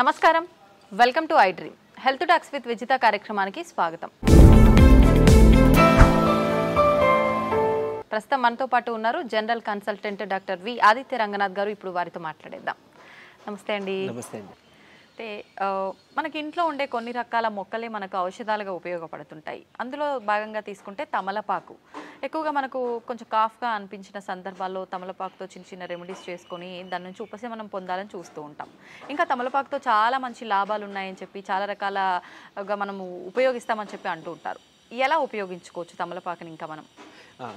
నమస్కారం, welcome to I dream. Health talks with Vijitha కార్యక్రమానికి స్వాగతం. ప్రస్తుతం మనతో పాటు ఉన్నారు general consultant doctor V Aditya Ranganath గారు. ఇప్పుడు వారితో మాట్లాడేద్దాం. నమస్తే అండి. నమస్తే అండి. అయితే మనకి ఇంట్లో ఉండే కొన్ని రకాల మొక్కలే మనకు ఔషధాలుగా ఉపయోగపడుతుంటాయి. అందులో భాగంగా తీసుకుంటే తమలపాకు. ఎక్కువగా మనకు కొంచెం కాఫ్గా అనిపించిన సందర్భాల్లో తమలపాకుతో చిన్న చిన్న రెమెడీస్ చేసుకొని దాని నుంచి ఉపశమనం పొందాలని చూస్తూ ఉంటాం. ఇంకా తమలపాకుతో చాలా మంచి లాభాలు ఉన్నాయని చెప్పి చాలా రకాలగా మనము ఉపయోగిస్తామని చెప్పి అంటూ ఉంటారు. ఎలా ఉపయోగించుకోవచ్చు తమలపాకుని ఇంకా మనం?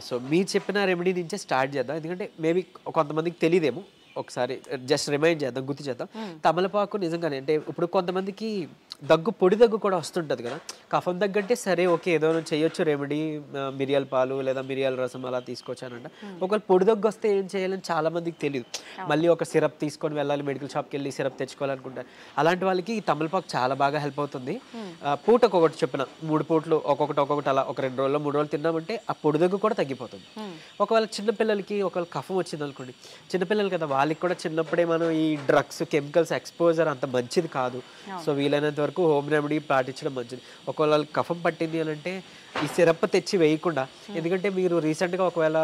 సో మీరు చెప్పిన రెమెడీ నుంచే స్టార్ట్ చేద్దాం. ఎందుకంటే మేబీ కొంతమందికి తెలియదేమో, ఒకసారి జస్ట్ రిమైండ్ చేద్దాం, గుర్తు చేద్దాం. తమలపాకు నిజంగానే అంటే ఇప్పుడు కొంతమందికి పొడి దగ్గు కూడా వస్తుంటుంది కదా. కఫం దగ్గంటే సరే ఓకే ఏదో చేయొచ్చు రెమెడీ, మిరియాల పాలు లేదా మిరియాల రసం అలా తీసుకోవచ్చానంట. ఒకవేళ పొడి దగ్గు వస్తే ఏం చేయాలని చాలా మందికి తెలియదు. మళ్ళీ ఒక సిరప్ తీసుకొని వెళ్ళాలి, మెడికల్ షాప్కి వెళ్ళి సిరప్ తెచ్చుకోవాలనుకుంటారు. అలాంటి వాళ్ళకి ఈ తమలపాకు చాలా బాగా హెల్ప్ అవుతుంది. పూటకు ఒకటి చెప్పిన 3 పూటలు ఒక్కొక్కటి అలా ఒక 2 రోజుల్లో 3 రోజులు తిన్నామంటే ఆ పొడి దగ్గు కూడా తగ్గిపోతుంది. ఒకవేళ చిన్నపిల్లలకి ఒకవేళ కఫం వచ్చింది అనుకోండి, చిన్నపిల్లలు కదా, వాళ్ళకి కూడా చిన్నప్పుడే మనం ఈ డ్రగ్స్ కెమికల్స్ ఎక్స్పోజర్ అంత మంచిది కాదు. సో వీలైనంత వరకు హోమ్ రెమెడీ పాటించడం మంచిది. ఒకవేళ కఫం పట్టింది అని అంటే ఈ సిరప్ తెచ్చి వేయకుండా, ఎందుకంటే మీరు రీసెంట్గా ఒకవేళ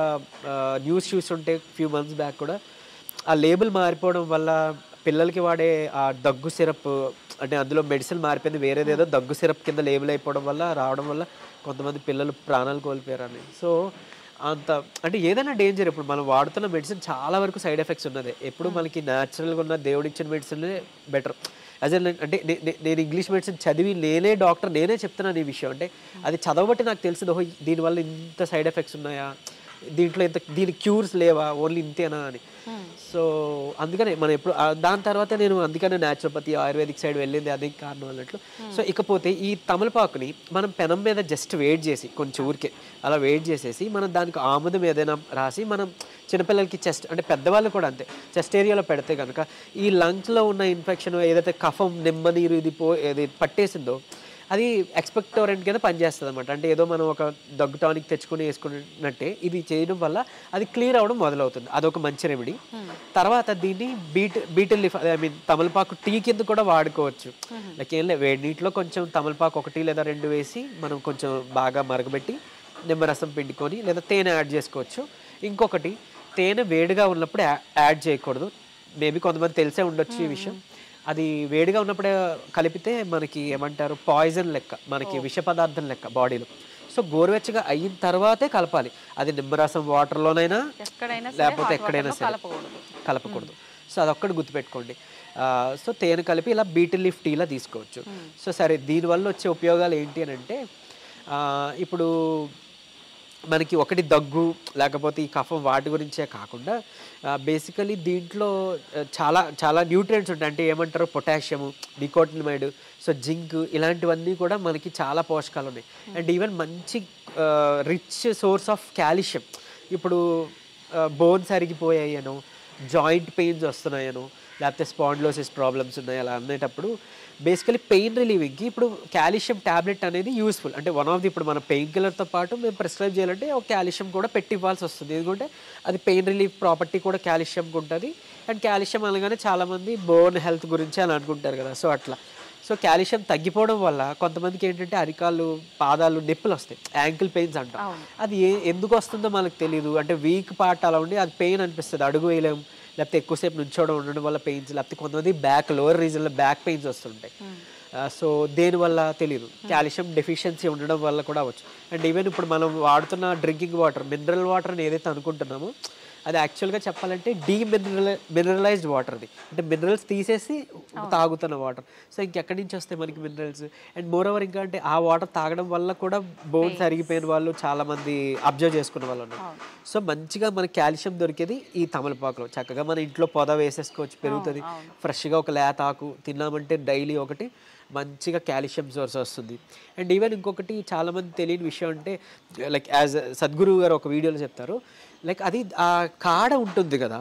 న్యూస్ చూస్తుంటే ఫ్యూ మంత్స్ బ్యాక్ కూడా ఆ లేబుల్ మారిపోవడం వల్ల పిల్లలకి వాడే ఆ దగ్గు సిరప్ అంటే అందులో మెడిసిన్ మారిపోయింది, వేరేదేదో దగ్గు సిరప్ కింద లేబుల్ అయిపోవడం వల్ల రావడం వల్ల కొంతమంది పిల్లలు ప్రాణాలు కోల్పోయారని. సో అంత అంటే ఏదైనా డేంజర్. ఇప్పుడు మనం వాడుతున్న మెడిసిన్ చాలా వరకు సైడ్ ఎఫెక్ట్స్ ఉన్నది. ఎప్పుడు మనకి న్యాచురల్గా ఉన్న దేవుడు ఇచ్చిన మెడిసిన్లే బెటర్. యాజ్ అంటే నేను ఇంగ్లీష్ మెడిసిన్ చదివి డాక్టర్ నేనే చెప్తున్నాను ఈ విషయం. అంటే అది చదవబట్టి నాకు తెలిసింది, ఓహో దీనివల్ల ఇంత సైడ్ ఎఫెక్ట్స్ ఉన్నాయా, దీంట్లో దీనికి క్యూర్స్ లేవా, ఓన్లీ ఇంతేనా అని. సో అందుకనే మనం ఎప్పుడు దాని తర్వాత నేను అందుకనే న్యాచురోపతి ఆయుర్వేదిక్ సైడ్ వెళ్ళింది అదే కారణం అన్నట్లు. సో ఇకపోతే ఈ తమలపాకుని మనం పెనం మీద జస్ట్ వేడి చేసి కొంచెం ఊరికే అలా వేడి చేసేసి మనం దానికి ఆముదం ఏదైనా రాసి మనం చిన్నపిల్లలకి చెస్ట్ అంటే పెద్దవాళ్ళు కూడా అంతే చెస్ట్ ఏరియాలో పెడితే కనుక ఈ లంగ్స్లో ఉన్న ఇన్ఫెక్షన్ ఏదైతే కఫం నిమ్మ నీరు ఏది పట్టేసిందో అది ఎక్స్పెక్టోరెంట్ కింద పనిచేస్తుంది అనమాట. అంటే ఏదో మనం ఒక దగ్గు టానిక్ తెచ్చుకొని వేసుకున్నట్టే ఇది చేయడం వల్ల అది క్లియర్ అవ్వడం మొదలవుతుంది. అదొక మంచి రెమెడీ. తర్వాత దీన్ని బీటిల్ లీఫ్ తమలపాకు టీ కింద కూడా వాడుకోవచ్చు. లైక్ ఏం లేదు, వేడి నీటిలో కొంచెం తమలపాకు 1 లేదా 2 వేసి మనం కొంచెం బాగా మరగబెట్టి నిమ్మరసం పిండుకొని లేదా తేనె యాడ్ చేసుకోవచ్చు. ఇంకొకటి, తేనె వేడిగా ఉన్నప్పుడు యాడ్ చేయకూడదు. మేబీ కొంతమంది తెలిసే ఉండొచ్చు ఈ విషయం. అది వేడిగా ఉన్నప్పుడే కలిపితే మనకి ఏమంటారు పాయిజన్ లెక్క, మనకి విష పదార్థం లెక్క బాడీలో. సో గోరువెచ్చగా అయిన తర్వాతే కలపాలి. అది నిమ్మరసం వాటర్లోనైనా లేకపోతే ఎక్కడైనా సరే కలపకూడదు. సో అదొక్కటి గుర్తుపెట్టుకోండి. సో తేనె కలిపి ఇలా బీటిల్ లీఫ్ టీలా తీసుకోవచ్చు. సో సరే, దీనివల్ల వచ్చే ఉపయోగాలు ఏంటి అని అంటే ఇప్పుడు మనకి ఒకటి దగ్గు లేకపోతే ఈ కఫం వాటి గురించే కాకుండా బేసికలీ దీంట్లో చాలా చాలా న్యూట్రియంట్స్ ఉంటాయి. అంటే ఏమంటారు, పొటాషియము, నికోటినమైడ్, సో జింక్, ఇలాంటివన్నీ కూడా మనకి చాలా పోషకాలు ఉన్నాయి. అండ్ ఈవెన్ మంచి రిచ్ సోర్స్ ఆఫ్ కాల్షియం. ఇప్పుడు బోన్స్ అరిగిపోయాయనో, జాయింట్ పెయిన్స్ వస్తున్నాయనో, లేకపోతే స్పాండిలోసిస్ ప్రాబ్లమ్స్ ఉన్నాయి అలా అనేటప్పుడు బేసికలీ పెయిన్ రిలీవింగ్కి ఇప్పుడు కాల్షియం ట్యాబ్లెట్ అనేది యూస్ఫుల్. అంటే వన్ ఆఫ్ ది, ఇప్పుడు మన పెయిన్ కిల్లర్తో పాటు మేము ప్రిస్క్రైబ్ చేయాలంటే ఒక కాల్షియం కూడా పెట్టి ఇవ్వాల్సి వస్తుంది. ఎందుకంటే అది పెయిన్ రిలీఫ్ ప్రాపర్టీ కూడా కాల్షియంకి ఉంటుంది. అండ్ కాల్షియం అనగానే చాలామంది బోన్ హెల్త్ గురించి అని అనుకుంటారు కదా. సో అట్లా సో కాల్షియం తగ్గిపోవడం వల్ల కొంతమందికి ఏంటంటే అరికాళ్ళు, పాదాలు నొప్పులు వస్తాయి, యాంకిల్ పెయిన్స్ అంటాం. అది ఎందుకు వస్తుందో మనకు తెలియదు. అంటే వీక్ పార్ట్ అలా ఉండి అది పెయిన్ అనిపిస్తుంది, అడుగు వేయలేము, లేకపోతే ఎక్కువసేపు నుంచోవడం ఉండడం వల్ల పెయిన్స్, లేకపోతే కొంతమంది బ్యాక్ లోవర్ రీజన్లో బ్యాక్ పెయిన్స్ వస్తుంటాయి. సో దేనివల్ల తెలియదు, కాల్షియం డెఫిషియన్సీ ఉండడం వల్ల కూడా అవ్వచ్చు. అండ్ ఈవెన్ ఇప్పుడు మనం వాడుతున్న డ్రింకింగ్ వాటర్, మినరల్ వాటర్ అని ఏదైతే అనుకుంటున్నామో అది యాక్చువల్గా చెప్పాలంటే మినరలైజ్డ్ వాటర్. అది అంటే మినరల్స్ తీసేసి తాగుతున్న వాటర్. సో ఇంకెక్కడి నుంచి వస్తాయి మనకి మినరల్స్? అండ్ మోర్ ఓవర్ ఇంకా అంటే ఆ వాటర్ తాగడం వల్ల కూడా బోన్స్ అరిగిపోయిన వాళ్ళు చాలామంది అబ్జర్వ్ చేసుకున్న వాళ్ళు ఉన్నారు. సో మంచిగా మనకి కాల్షియం దొరికేది ఈ తమలపాకులో. చక్కగా మన ఇంట్లో పొద వేసేసుకోవచ్చు, పెరుగుతుంది. ఫ్రెష్గా ఒక లేత ఆకు తిన్నామంటే డైలీ ఒకటి మంచిగా కాల్షియం సోర్స్ వస్తుంది. అండ్ ఈవెన్ ఇంకొకటి చాలామంది తెలియని విషయం అంటే, లైక్ యాజ్ సద్గురు గారు ఒక వీడియోలో చెప్తారు, లైక్ అది ఆ కాడ ఉంటుంది కదా,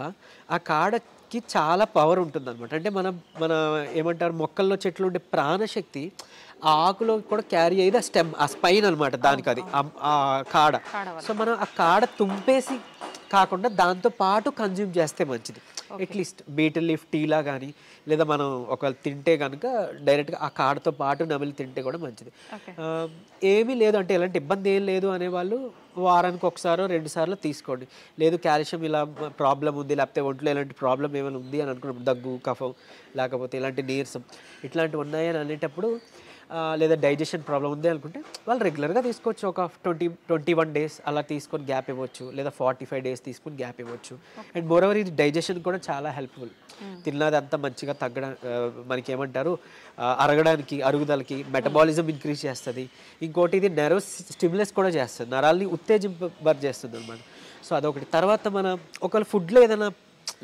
ఆ కాడకి చాలా పవర్ ఉంటుంది అనమాట. అంటే మన ఏమంటారు, మొక్కల్లో చెట్లు ఉండే ప్రాణశక్తి ఆ ఆకులో కూడా క్యారీ అయ్యేది ఆ స్టెమ్, ఆ స్పైన్ అనమాట దానికి, అది ఆ కాడ. సో మనం ఆ కాడ తుంపేసి కాకుండా దాంతో పాటు కన్జ్యూమ్ చేస్తే మంచిది. అట్లీస్ట్ బీటిల్ లీఫ్ టీలా కానీ లేదా మనం ఒకవేళ తింటే కనుక డైరెక్ట్గా ఆ కాడతో పాటు నమిలి తింటే కూడా మంచిది. ఏమీ లేదు అంటే ఎలాంటి ఇబ్బంది ఏం లేదు అనేవాళ్ళు వారానికి ఒకసారో 2 సార్లు తీసుకోండి. లేదు కాల్షియం ఇలా ప్రాబ్లం ఉంది, లేకపోతే ఒంట్లో ఇలాంటి ప్రాబ్లం ఏమైనా ఉంది అని అనుకున్నప్పుడు దగ్గు, కఫం, లేకపోతే ఇలాంటి నీరసం ఇట్లాంటివి ఉన్నాయని అనేటప్పుడు లేదా డైజెషన్ ప్రాబ్లం ఉంది అనుకుంటే వాళ్ళు రెగ్యులర్గా తీసుకోవచ్చు. ఒక 21 డేస్ అలా తీసుకొని గ్యాప్ ఇవ్వచ్చు, లేదా 45 డేస్ తీసుకొని గ్యాప్ ఇవ్వచ్చు. అండ్ మోరోవర్ ఇది డైజెషన్ కూడా చాలా హెల్ప్ఫుల్. తిన్నది అంతా మంచిగా మనకి ఏమంటారు అరగడానికి, అరుగుదలకి, మెటబాలిజం ఇంక్రీజ్ చేస్తుంది. ఇంకోటి ఇది నెర్వ్ స్టిమ్యులస్ కూడా చేస్తుంది, నరాల్ని ఉత్తేజింప చేస్తుంది అనమాట. సో అదొకటి. తర్వాత మన ఒకవేళ ఫుడ్లో ఏదైనా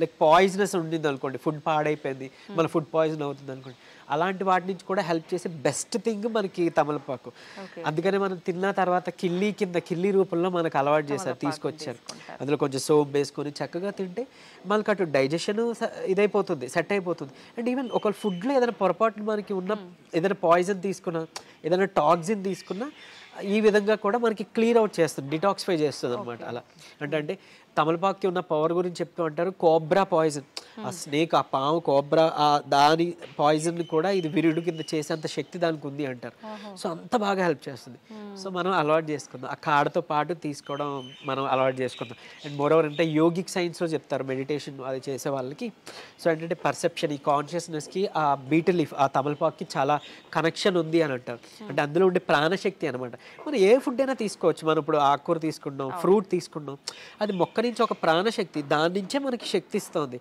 లైక్ పాయిజనస్ ఉండింది అనుకోండి, ఫుడ్ పాడైపోయింది, మన ఫుడ్ పాయిజన్ అవుతుంది అనుకోండి, అలాంటి వాటి నుంచి కూడా హెల్ప్ చేసే బెస్ట్ థింగ్ మనకి తమలపాకు. అందుకనే మనం తిన్న తర్వాత కిల్లి రూపంలో మనకు అలవాటు చేశారు, తీసుకొచ్చారు. అందులో కొంచెం సోప్ వేసుకొని చక్కగా తింటే మనకు అటు డైజెషన్ ఇదైపోతుంది, సెట్ అయిపోతుంది. అండ్ ఈవెన్ ఒకవేళ ఫుడ్లో ఏదైనా పొరపాటు మనకి ఉన్న ఏదైనా పాయిజన్ తీసుకున్నా, ఏదైనా టాక్సిన్ తీసుకున్నా ఈ విధంగా కూడా మనకి క్లియర్ అవుట్ చేస్తుంది, డిటాక్సిఫై చేస్తుంది అనమాట. అలా అంటే తమలపాకుకి ఉన్న పవర్ గురించి చెప్తూ అంటారు కోబ్రా పాయిజన్. ఆ స్నేక్, ఆ పాము, కోబ్రా దాని పాయిజన్ కూడా ఇది విరుడు కింద చేసేంత శక్తి దానికి ఉంది అంటారు. సో అంత బాగా హెల్ప్ చేస్తుంది. సో మనం అలవాటు చేసుకుందాం, ఆ కాడతో పాటు తీసుకోవడం మనం అలవాటు చేసుకుందాం. అండ్ మోరోవర్ అంటే యోగిక్ సైన్స్లో చెప్తారు మెడిటేషన్ అది చేసే వాళ్ళకి. సో ఏంటంటే పర్సెప్షన్, ఈ కాన్షియస్నెస్కి ఆ బీటిల్ లీఫ్, ఆ తమలపాకుకి చాలా కనెక్షన్ ఉంది అని అంటారు. అంటే అందులో ఉండే ప్రాణశక్తి అనమాట. మనం ఏ ఫుడ్ అయినా తీసుకోవచ్చు. మనం ఇప్పుడు ఆకుకూర తీసుకున్నాం, ఫ్రూట్ తీసుకున్నాం, అది మొక్క నుంచి ఒక ప్రాణశక్తి, దాని నుంచే మనకి శక్తి ఇస్తుంది.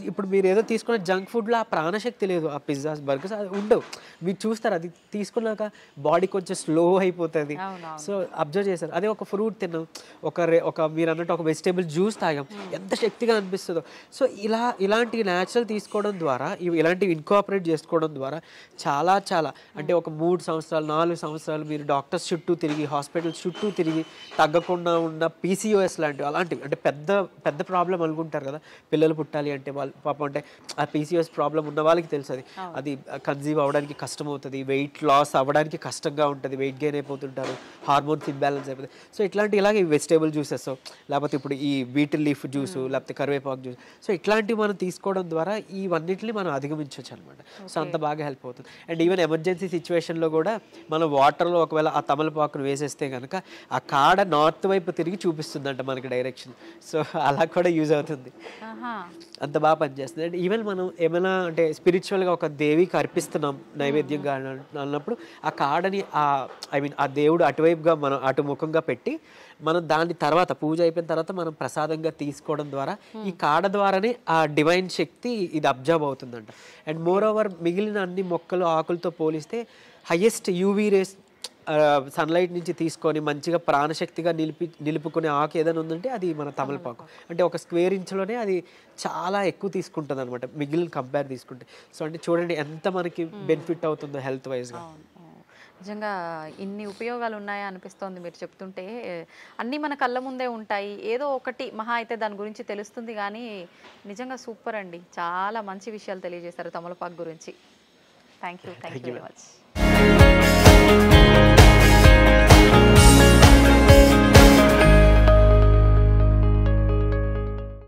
ఇప్పుడు మీరు ఏదో తీసుకున్న జంక్ ఫుడ్లో ఆ ప్రాణశక్తి లేదు, ఆ పిజ్జాస్, బర్గర్స్ అది ఉండవు. మీరు చూస్తారు అది తీసుకున్నాక బాడీ కొంచెం స్లో అయిపోతుంది. సో అబ్జర్వ్ చేశారు. అదే ఒక ఫ్రూట్ తిన్నాం, ఒక మీరు అన్నట్టు ఒక వెజిటేబుల్ జ్యూస్ తాగాం, ఎంత శక్తిగా అనిపిస్తుందో. సో ఇలాంటి న్యాచురల్ తీసుకోవడం ద్వారా, ఇలాంటివి ఇన్కాపరేట్ చేసుకోవడం ద్వారా చాలా అంటే ఒక 3 సంవత్సరాలు 4 సంవత్సరాలు మీరు డాక్టర్స్ చుట్టూ తిరిగి, హాస్పిటల్స్ చుట్టూ తిరిగి తగ్గకుండా ఉన్న PCOS అలాంటివి అంటే పెద్ద ప్రాబ్లం అనుకుంటారు కదా, పిల్లలు పుట్టాలి అంటే వాళ్ళు పాపం, అంటే ఆ PCOS ప్రాబ్లం ఉన్న వాళ్ళకి తెలుసు అది కన్సీవ్ అవ్వడానికి కష్టం అవుతుంది, వెయిట్ లాస్ అవ్వడానికి కష్టంగా ఉంటుంది, వెయిట్ గెయిన్ అయిపోతుంటారు, హార్మోన్స్ ఇంబ్యాలెన్స్ అయిపోతుంది. సో ఇలాగే వెజిటేబుల్ జ్యూసెస్, లేకపోతే ఇప్పుడు ఈ బీటిల్ లీఫ్ జ్యూసు, లేకపోతే కరివేపాకు జ్యూస్, సో ఇట్లాంటివి మనం తీసుకోవడం ద్వారా ఇవన్నిటిని మనం అధిగమించవచ్చు అనమాట. సో అంత బాగా హెల్ప్ అవుతుంది. అండ్ ఈవెన్ ఎమర్జెన్సీ సిచ్యువేషన్లో కూడా మనం వాటర్లో ఒకవేళ ఆ తమలపాకును వేసేస్తే కనుక ఆ కాడ నార్త్ వైపు తిరిగి చూపిస్తుందంట మనకి డైరెక్షన్. సో అలా కూడా యూజ్ అవుతుంది, అంత బాగా పనిచేస్తుంది. అండ్ ఈవెన్ మనం ఏమైనా అంటే స్పిరిచువల్గా ఒక దేవికి అర్పిస్తున్నాం నైవేద్యంగా అన్నప్పుడు ఆ కాడని ఆ దేవుడు అటువైపుగా మనం అటు ముఖంగా పెట్టి మనం దాని తర్వాత పూజ అయిపోయిన తర్వాత మనం ప్రసాదంగా తీసుకోవడం ద్వారా ఈ కాడ ద్వారానే ఆ డివైన్ శక్తి ఇది అబ్జర్వ్ అవుతుందంట. అండ్ మోర్ ఓవర్ మిగిలిన అన్ని మొక్కలు, ఆకులతో పోలిస్తే హైయెస్ట్ యూవీ రేస్ సన్లైట్ నుంచి తీసుకొని మంచిగా ప్రాణశక్తిగా నిలుపుకునే ఆకు ఏదైనా ఉందంటే అది మన తమలపాకు. అంటే ఒక స్క్వేర్ ఇంచ్లోనే అది చాలా ఎక్కువ తీసుకుంటుంది అనమాట మిగిలిన కంపేర్ తీసుకుంటే. సో అంటే చూడండి ఎంత మనకి బెనిఫిట్ అవుతుందో హెల్త్ వైజ్గా. నిజంగా ఇన్ని ఉపయోగాలు ఉన్నాయా అనిపిస్తోంది మీరు చెప్తుంటే. అన్నీ మన కళ్ళ ముందే ఉంటాయి, ఏదో ఒకటి మహా అయితే దాని గురించి తెలుస్తుంది, కానీ నిజంగా సూపర్ అండి. చాలా మంచి విషయాలు తెలియజేశారు తమలపాకు గురించి. Thank you very much.